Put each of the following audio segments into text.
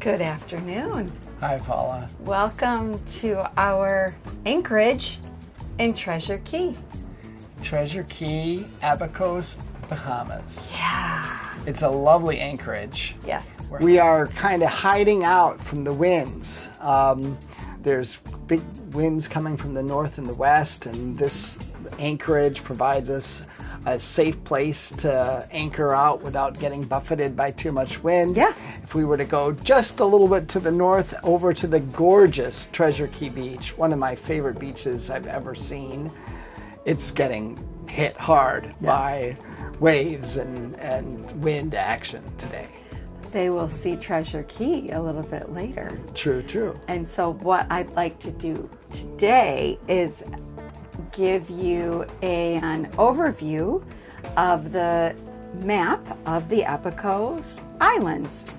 Good afternoon. Hi, Paula. Welcome to our anchorage in Treasure Key. Treasure Key, Abaco, Bahamas. Yeah. It's a lovely anchorage. Yes. We are kind of hiding out from the winds. There's big winds coming from the north and the west, and this anchorage provides us a safe place to anchor out without getting buffeted by too much wind. Yeah. If we were to go just a little bit to the north over to the gorgeous Treasure Key Beach, one of my favorite beaches I've ever seen, it's getting hit hard by waves and wind action today. They will see Treasure Key a little bit later. True, true. And so what I'd like to do today is give you an overview of the map of the Abaco Islands.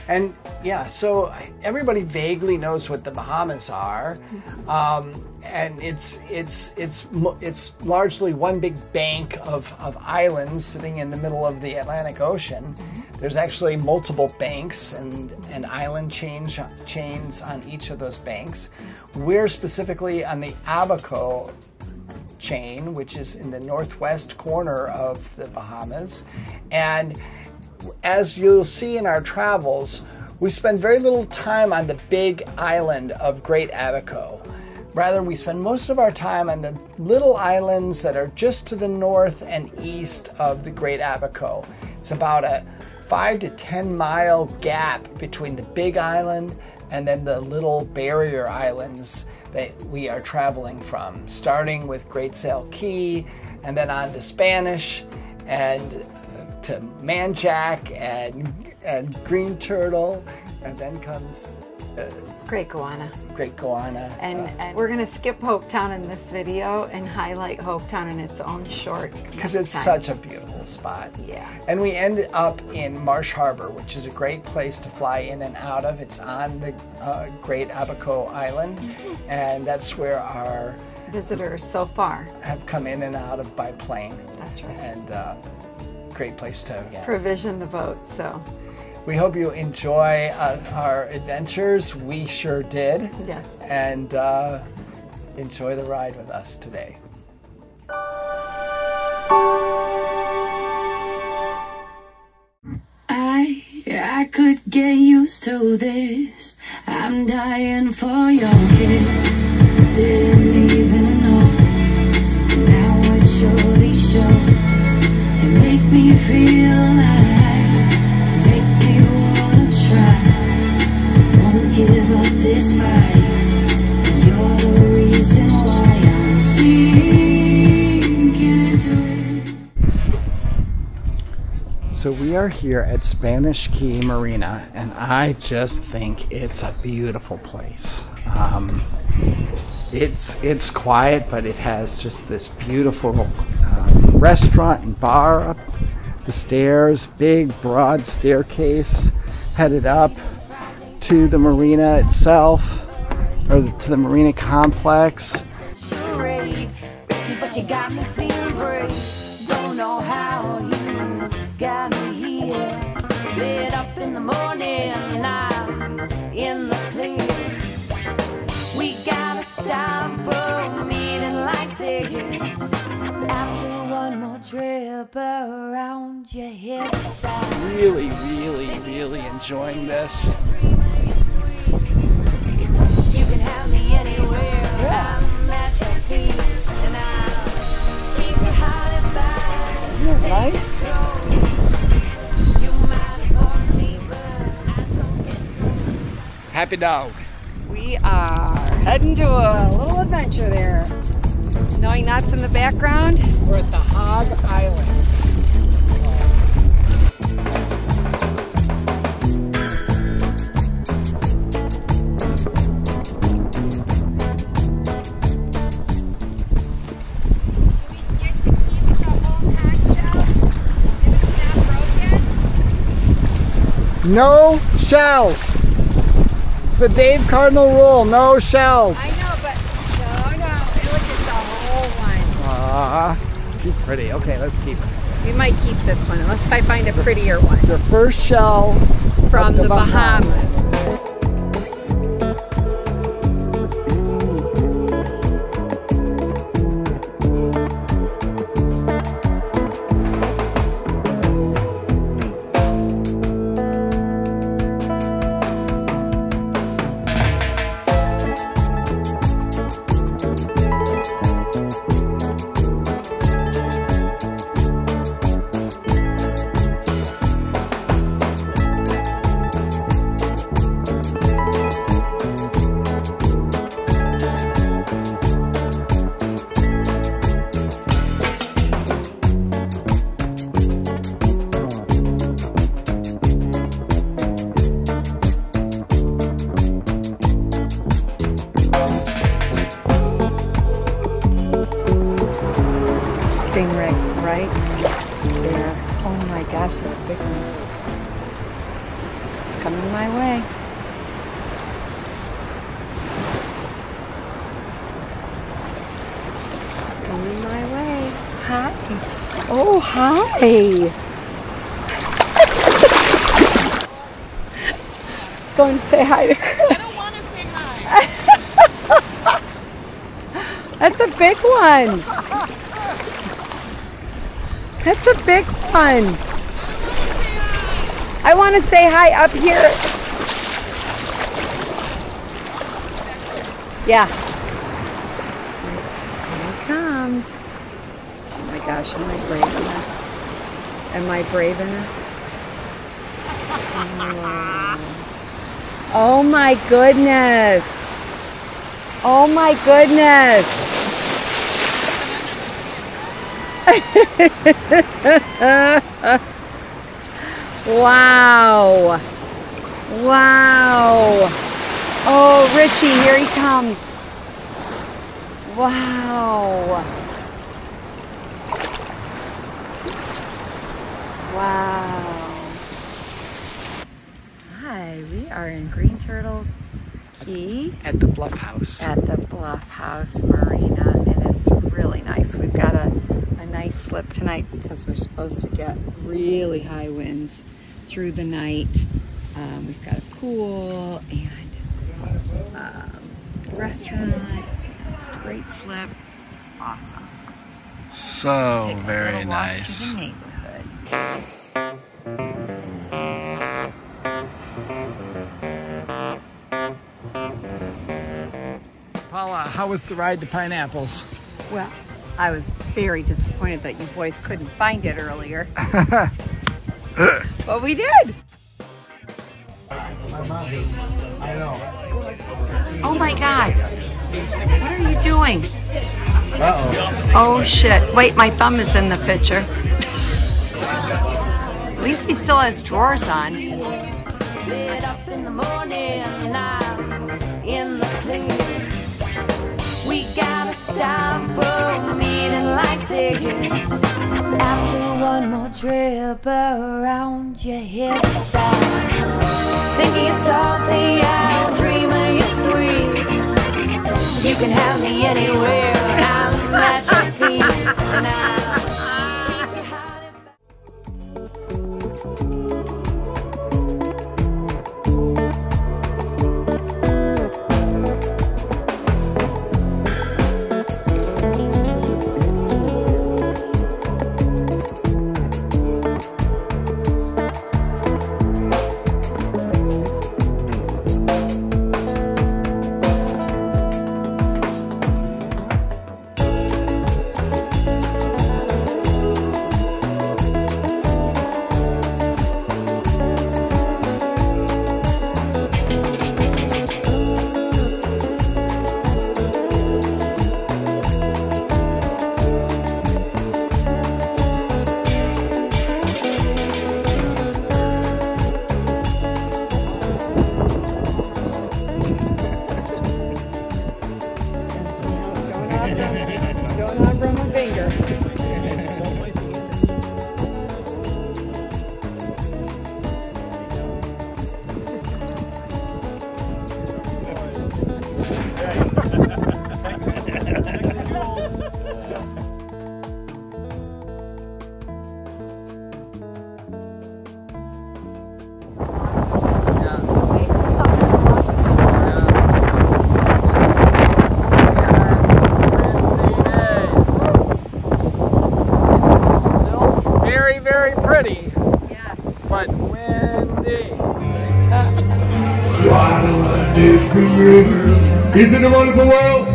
And yeah, so everybody vaguely knows what the Bahamas are, and it's largely one big bank of islands sitting in the middle of the Atlantic Ocean. There's actually multiple banks and island chains on each of those banks. We're specifically on the Abaco chain, which is in the northwest corner of the Bahamas. And as you'll see in our travels, we spend very little time on the big island of Great Abaco. Rather, we spend most of our time on the little islands that are just to the north and east of the Great Abaco. It's about a 5 to 10 mile gap between the big island and then the little barrier islands that we are traveling from, starting with Great Sail Key and then on to Spanish and to Manjack and Green Turtle, and then comes Great Goanna. Great Goanna. And we're going to skip Hopetown in this video and highlight Hopetown in its own short because it's such a beautiful spot. Yeah. And we end up in Marsh Harbor, which is a great place to fly in and out of. It's on the Great Abaco Island, and that's where our visitors so far have come in and out of by plane. That's right. And great place to provision the boat. So we hope you enjoy our adventures. We sure did. Yes. And enjoy the ride with us today. I could get used to this. I'm dying for your kiss. Didn't even know. Now it surely shows. You make me feel like, make me wanna try. Won't give up this fight. You're the reason why I'm sinking into it. So we are here at Spanish Key Marina, and I just think it's a beautiful place. It's quiet, but it has just this beautiful restaurant and bar up the stairs, big broad staircase headed up to the marina itself, or to the marina complex. But you got me feeling brave. Don't know how you got me here. Lit up in the morning and I'm in the clear. We gotta stop a meeting like this. After one more trip around your head side. Really enjoying this. You can have me anywhere. I'm at your feet. And I'll keep you high and fast. Isn't that nice? Happy dog. we are heading to a little adventure there. Knowing that's in the background, We're at the Abaco Islands. No shells. It's the Dave Cardinal rule. No shells. I know, but no, look, it's a whole one. Too pretty. Okay, let's keep it. We might keep this one unless I find a prettier one. The first shell From the Bahamas. There. Oh my gosh, that's a big one. It's coming my way. It's coming my way. Hi. Oh, hi. Let's go and say hi to Chris. I don't want to say hi. That's a big one. That's a big one. I want to say hi up here. Yeah. Here it comes. Oh my gosh, am I brave enough? Am I brave enough? Oh my goodness. Oh my goodness. Wow. Wow. Oh, Richie, here he comes. Wow. Wow. Hi, we are in Green Turtle Key At the Bluff House. at the Bluff House Marina, and it's really nice. We've got a nice slip tonight because we're supposed to get really high winds through the night. We've got a pool and restaurant, great slip. It's awesome. So Take a very little walk nice. through the neighborhood. Paula, how was the ride to Pineapples? Well, I was very disappointed that you boys couldn't find it earlier. But we did. I know. Oh my God. What are you doing? Uh-oh. Oh shit. Wait, my thumb is in the picture. At least he still has drawers on. Get up in the morning, I'm in the clear. We gotta stop for a meeting like this. After one more trip around your hillside, thinking you're salty, I'm dreaming you're sweet. You can have me anywhere, I'm at your feet. And I'll keep you hiding. Going on from a finger. Very pretty, Yes. but windy. What a wonderful world. Isn't it a wonderful world?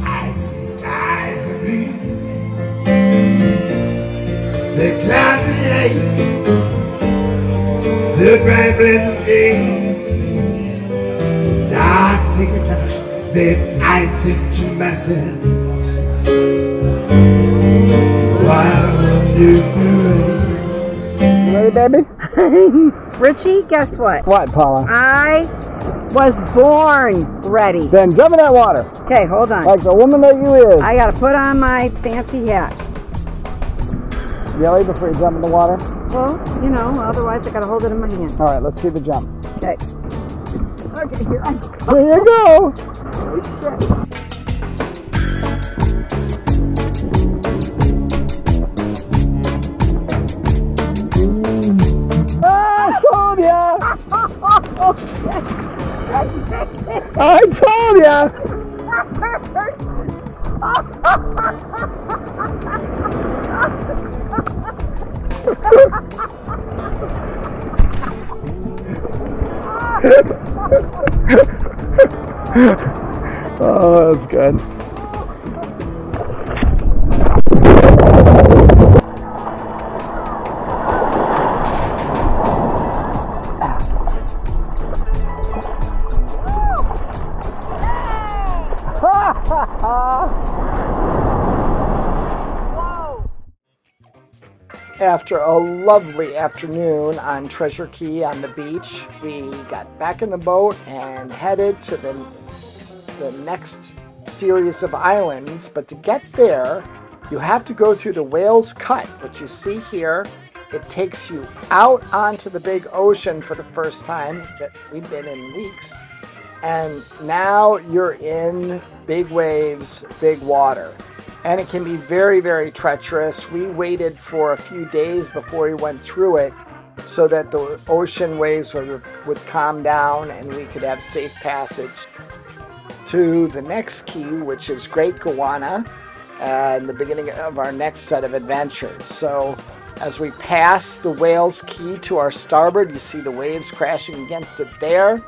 I see skies of blue, the clouds of light, the bright blessed day, the dark secret night. Then I think to myself, what a wonderful world. You ready, baby? Richie, guess what? What, Paula? I was born ready. Then jump in that water. Okay, hold on. Like the woman that you is. I gotta put on my fancy hat. Really, before you jump in the water? Well, you know, otherwise I gotta hold it in my hand. All right, let's see the jump. Okay. Okay, here I go. There you go. Oh, shit. I told ya! Oh, that's good. After a lovely afternoon on Treasure Key on the beach, we got back in the boat and headed to the next series of islands. But to get there, you have to go through the Whale's Cut, which you see here. It takes you out onto the big ocean for the first time that we've been in weeks. And now you're in big waves, big water. And it can be very, very treacherous. We waited for a few days before we went through it so that the ocean waves would calm down and we could have safe passage to the next key, which is Great Goanna, and the beginning of our next set of adventures. So as we pass the Whale's Key to our starboard, you see the waves crashing against it there.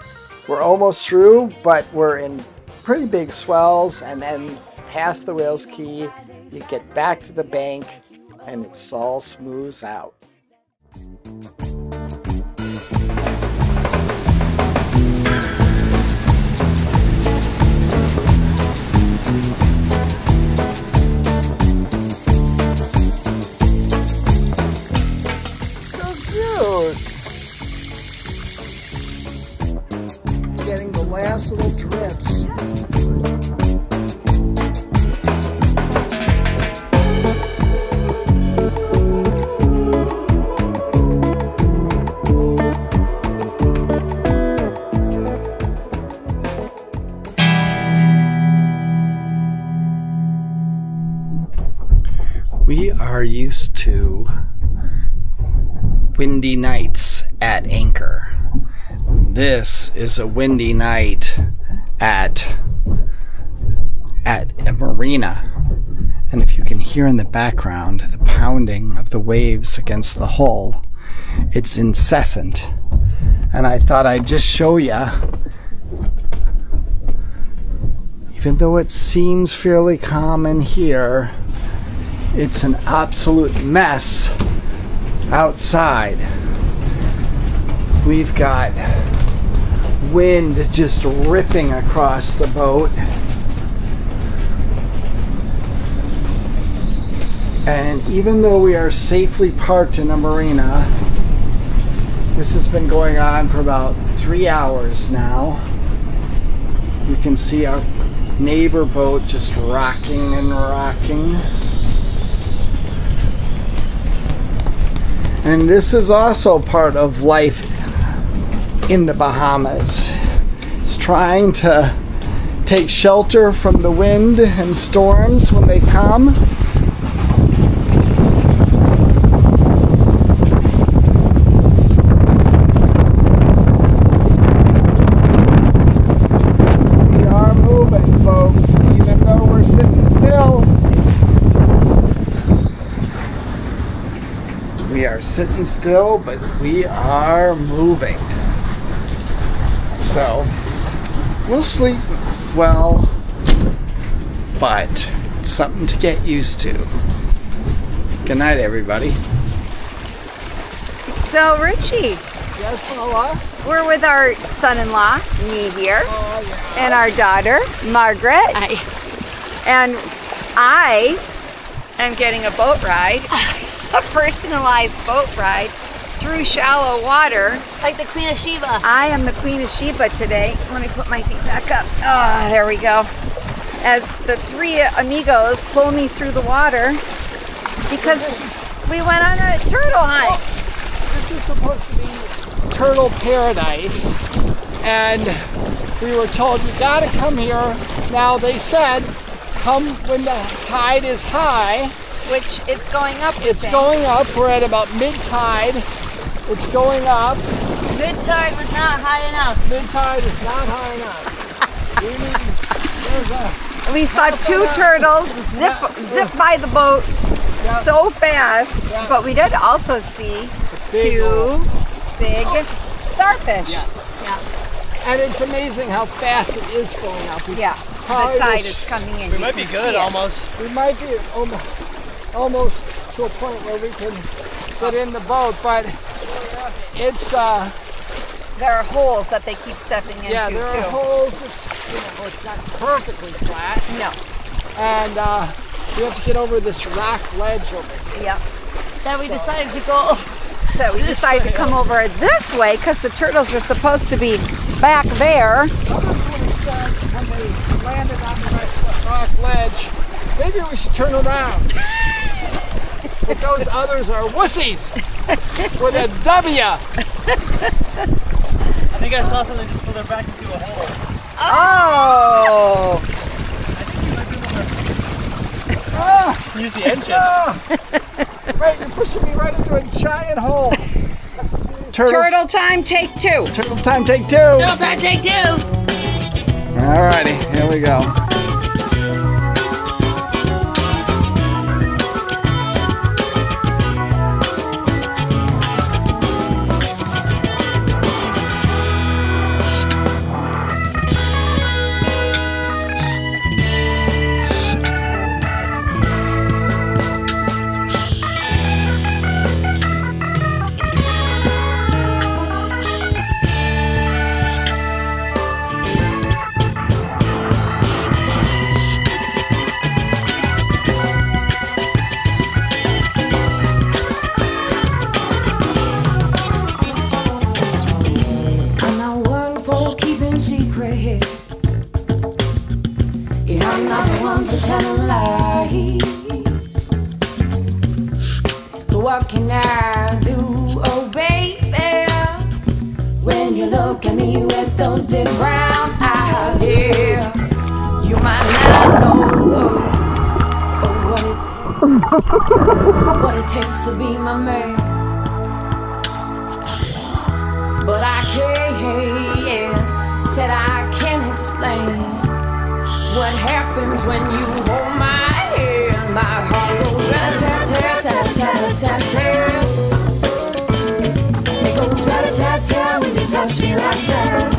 We're almost through, but we're in pretty big swells, and then past the Whale's Key, you get back to the bank, and it all smooths out. So cute! Getting the last little drips. We are used to windy nights at anchor. This is a windy night at a marina. And if you can hear in the background the pounding of the waves against the hull, it's incessant. And I thought I'd just show you, even though it seems fairly calm in here, it's an absolute mess outside. We've got wind just ripping across the boat. And even though we are safely parked in a marina, this has been going on for about 3 hours now. You can see our neighbor boat just rocking and rocking. And this is also part of life in the Bahamas. It's trying to take shelter from the wind and storms when they come. We are moving, folks, even though we're sitting still. We are sitting still, but we are moving. So, we'll sleep well, but it's something to get used to. Good night, everybody. So, Richie. Yes, Paula? We're with our son-in-law, me here, and our daughter, Margaret. Hi. And I am getting a boat ride, a personalized boat ride through shallow water. Like the Queen of Sheba. I am the Queen of Sheba today. Let me put my feet back up. Ah, there we go. As the three amigos pull me through the water because we went on a turtle hunt. This is supposed to be turtle paradise, and we were told you gotta come here. Now they said come when the tide is high. Which it's going up. It's going up. We're at about mid-tide. It's going up. Mid-tide was not high enough. Mid-tide is not high enough. We saw two turtles zip by the boat so fast, but we did also see two big starfish. Yes. Yeah. And it's amazing how fast it is filling up. Yeah. The tide is coming in. We might be good almost. We might be almost to a point where we can get in the boat, but it's there are holes that they keep stepping into yeah, there too. are holes. It's it's not perfectly flat. No. And we have to get over this rock ledge over here. Yep. Then we decided to go. So we decided to come over this way because the turtles were supposed to be back there. When they landed on the rock ledge, maybe we should turn around. But those others are wussies with a W. I think I saw something just slither back into a hole. Oh! Use the engine. Wait, you're pushing me right into a giant hole. Turtle time, take two. Turtle time, take two. Turtle time, take two. Alrighty, here we go. I'm not one for keeping secrets. Yeah, I'm not one for telling lies. But what can I do, oh baby? When you look at me with those big brown eyes, yeah, you might not know what it takes to be my man. But I can't, said I can't explain what happens when you hold my hand. My heart goes rat-a-tat-tat-tat-tat-tat-tat. It goes rat-a-tat-tat when you touch me like that.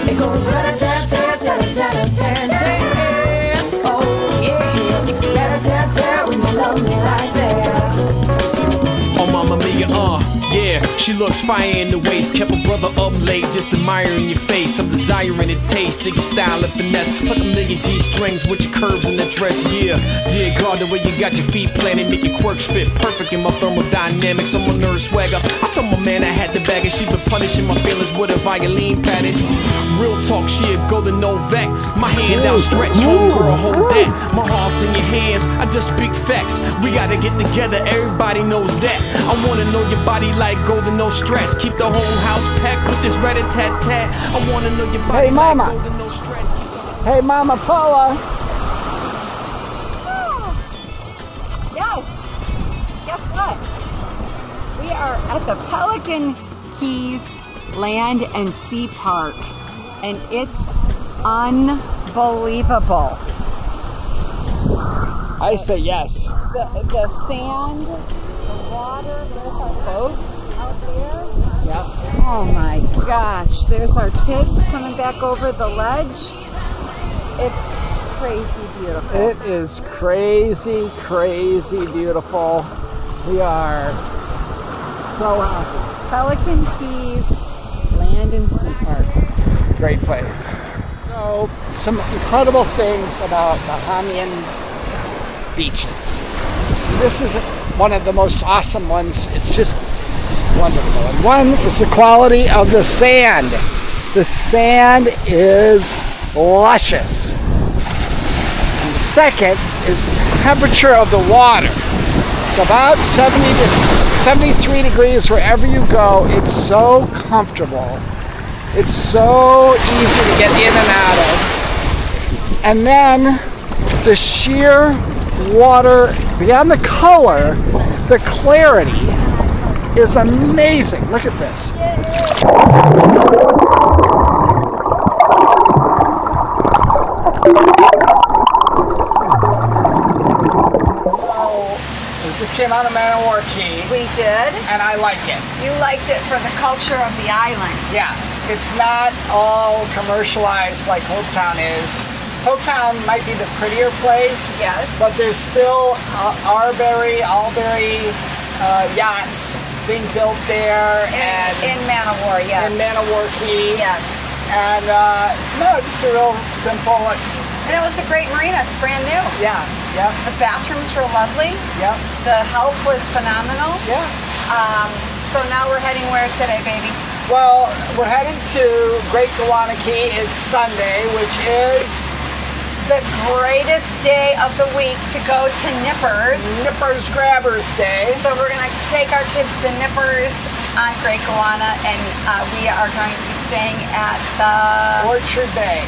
It goes rat-a-tat-tat-tat-tat-tat-tat. Oh yeah, rat-a-tat-tat when you love me like that. Oh, Mamma Mia, yeah, she looks fire in the waist. Kept her brother up late, just admiring your face. I'm desiring the taste of your style and finesse. Put a million G-strings with your curves in the dress, yeah. Dear God, the way you got your feet planted, make your quirks fit perfect in my thermodynamics. I'm a nerd swagger. I told my man I had the bag, and she been punishing my feelings with her violin patterns. Real talk, she a golden Novak. My hand outstretched, homegirl, hold that. My heart's in your hands, I just speak facts. We gotta get together, everybody knows that. I wanna know your body like golden no strats. Keep the whole house packed with this rat-a-tat-tat. I wanna know your body Hey, Mama. like golden no strats. Hey, Mama Paula. Yes. Guess what? We are at the Pelican Keys Land and Sea Park, and it's unbelievable. I say yes. The sand, the water, there's our boat out there. Yep. Oh my gosh, there's our kids coming back over the ledge. It's crazy beautiful. It is crazy, crazy beautiful. We are so happy. Pelican Keys Land and Sea Park. Great place. So, some incredible things about Bahamian beaches. This is one of the most awesome ones. It's just wonderful. And one is the quality of the sand. The sand is luscious. And the second is the temperature of the water. It's about 70 to 73 degrees wherever you go. It's so comfortable. It's so easy to get in and out of. And then the sheer water, beyond the color, the clarity is amazing. Look at this. Just came out of Key. We did. And I like it. You liked it for the culture of the island. Yeah. It's not all commercialized like Hopetown is. Hopetown might be the prettier place. Yes. But there's still Albury yachts being built there. In Manowar, yes. In Manowar Key. Yes. And no, just a real simple. And it was a great marina. It's brand new. Yeah. Yep. The bathrooms were lovely. Yep. The help was phenomenal. Yeah. So now we're heading where today, baby? Well, we're heading to Great Gowanus Key. It's Sunday, which is the greatest day of the week to go to Nippers. Nippers Grabbers Day. So we're going to take our kids to Nippers on Great Gowanus, and we are going to be staying at the Orchard Bay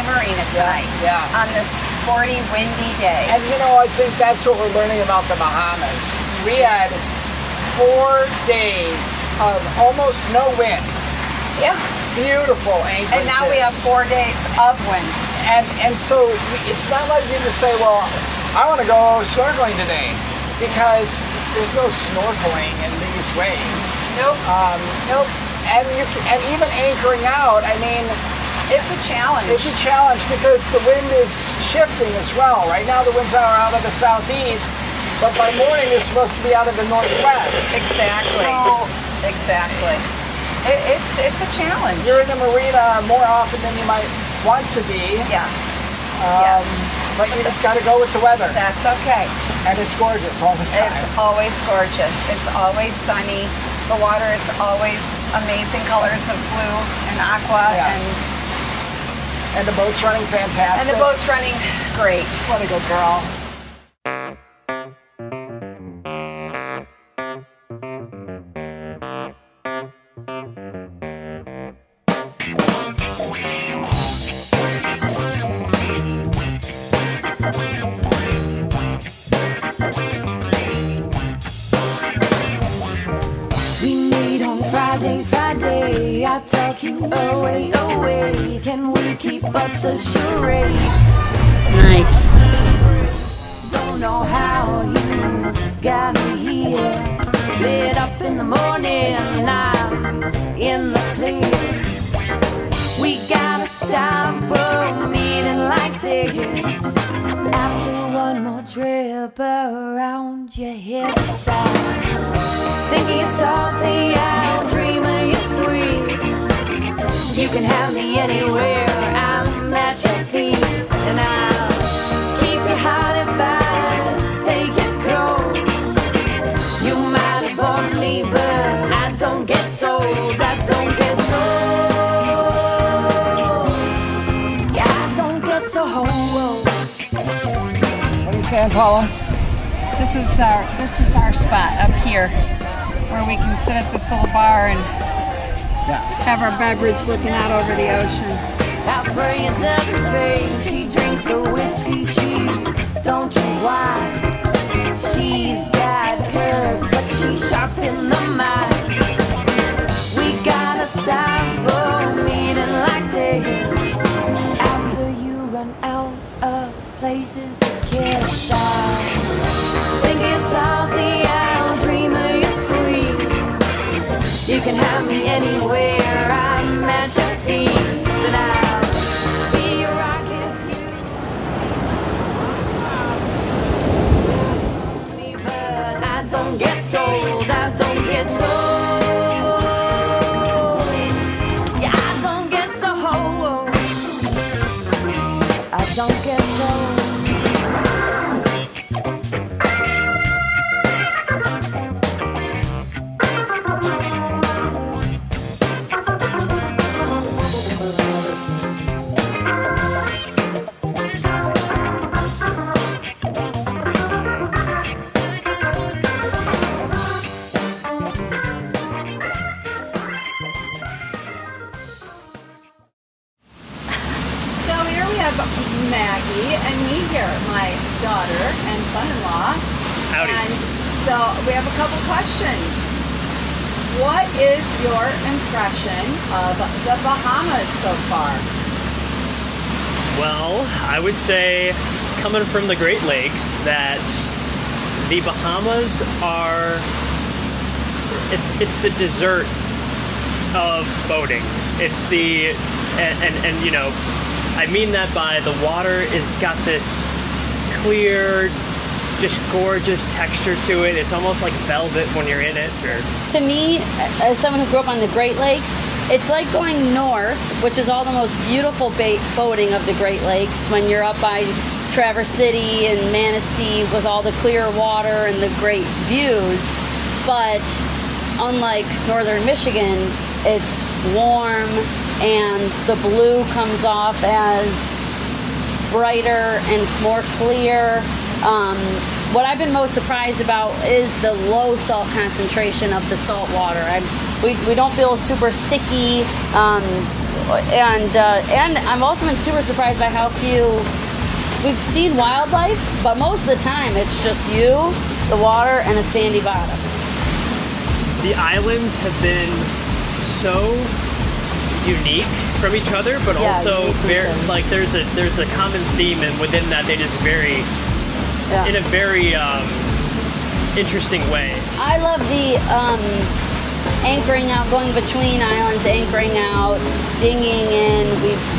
Marina tonight. Yeah. On this sporty, windy day. And you know, I think that's what we're learning about the Bahamas. We had 4 days of almost no wind. Yeah. Beautiful anchorages. And now we have 4 days of wind. And so it's not like you just say, well, I want to go snorkeling today, because there's no snorkeling in these waves. Nope. Nope. And even anchoring out, I mean, it's a challenge. It's a challenge because the wind is shifting as well. Right now the winds are out of the southeast, but by morning they're supposed to be out of the northwest. Exactly. Exactly. It's a challenge. You're in the marina more often than you might want to be. Yes. But you just got to go with the weather. That's okay. And it's gorgeous all the time. It's always gorgeous. It's always sunny. The water is always amazing colors of blue and aqua. Yeah. And the boat's running fantastic. And the boat's running great. What a good girl. Friday, I talk you away. Can we keep up the charade? Nice. Don't know how you got me here. Lit up in the morning, I'm in the clear. We gotta stop a meeting like this. After one more trip around your hillside, thinking you're salty, I'll dream of you sweet. You can have me anywhere, I'm at your feet. And I'll keep you hot if I take it cold. You might have bought me, but I don't get sold. I don't get sold. Yeah, I don't get sold. What are you saying, Paula? This is our spot up here, where we can sit at this little bar and have our beverage looking out over the ocean. I pray it doesn't fade. She drinks the whiskey, she don't drink wine. She's got curves, but she's sharp in the mind. We gotta stop a meeting like this. After you run out of places to kiss, I think you're salty, I'll dream of you sweet. You can have me anywhere, I'm at your feet. And I'll be your rocket fuel. But I don't get sold, I don't get sold. Yeah, I don't get sold. I don't get sold. and me here, my daughter and son-in-law. Howdy. And so we have a couple questions. What is your impression of the Bahamas so far? Well, I would say, coming from the Great Lakes, that the Bahamas are, it's the dessert of boating. It's the, and you know, I mean that by the water is got this clear, just gorgeous texture to it. It's almost like velvet when you're in it. To me, as someone who grew up on the Great Lakes, it's like going north, which is all the most beautiful boating of the Great Lakes, when you're up by Traverse City and Manistee with all the clear water and the great views. But unlike northern Michigan, it's warm and the blue comes off as brighter and more clear. What I've been most surprised about is the low salt concentration of the salt water. We don't feel super sticky, and I've also been super surprised by how few. We've seen wildlife, but most of the time it's just you, the water, and a sandy bottom. The islands have been so unique from each other, but Yeah, also unique from very each other. like there's a common theme, and within that they just vary in a very interesting way. I love the anchoring out, going between islands, anchoring out, dinging in.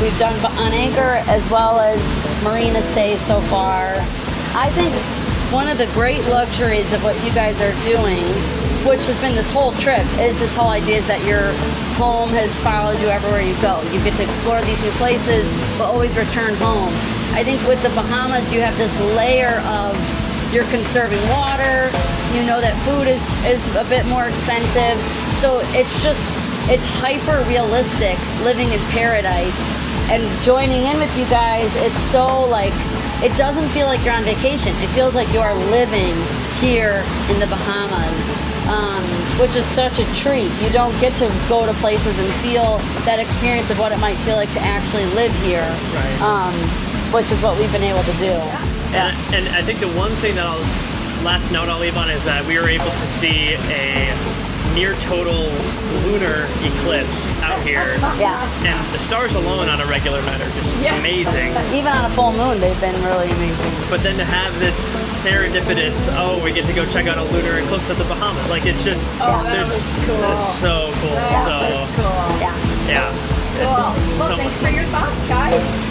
We've done on anchor as well as marina stays so far. I think one of the great luxuries of what you guys are doing, which has been this whole trip, is this whole idea that your home has followed you everywhere you go. You get to explore these new places, but always return home. I think with the Bahamas, you have this layer of you're conserving water, you know that food is a bit more expensive, so it's hyper realistic living in paradise. And joining in with you guys, it's so like, it doesn't feel like you're on vacation. It feels like you are living here in the Bahamas, which is such a treat. You don't get to go to places and feel that experience of what it might feel like to actually live here, which is what we've been able to do. Yeah. And I think the one thing that last note I'll leave on is that we were able to see a near total lunar eclipse out here. Yeah. And the stars alone on a regular night are just amazing. Even on a full moon, they've been really amazing. But then to have this serendipitous, we get to go check out a lunar eclipse at the Bahamas. Like, it's just, that was cool. It's so cool. That was cool. Yeah. Yeah. Cool. Well, So thanks for your thoughts, guys.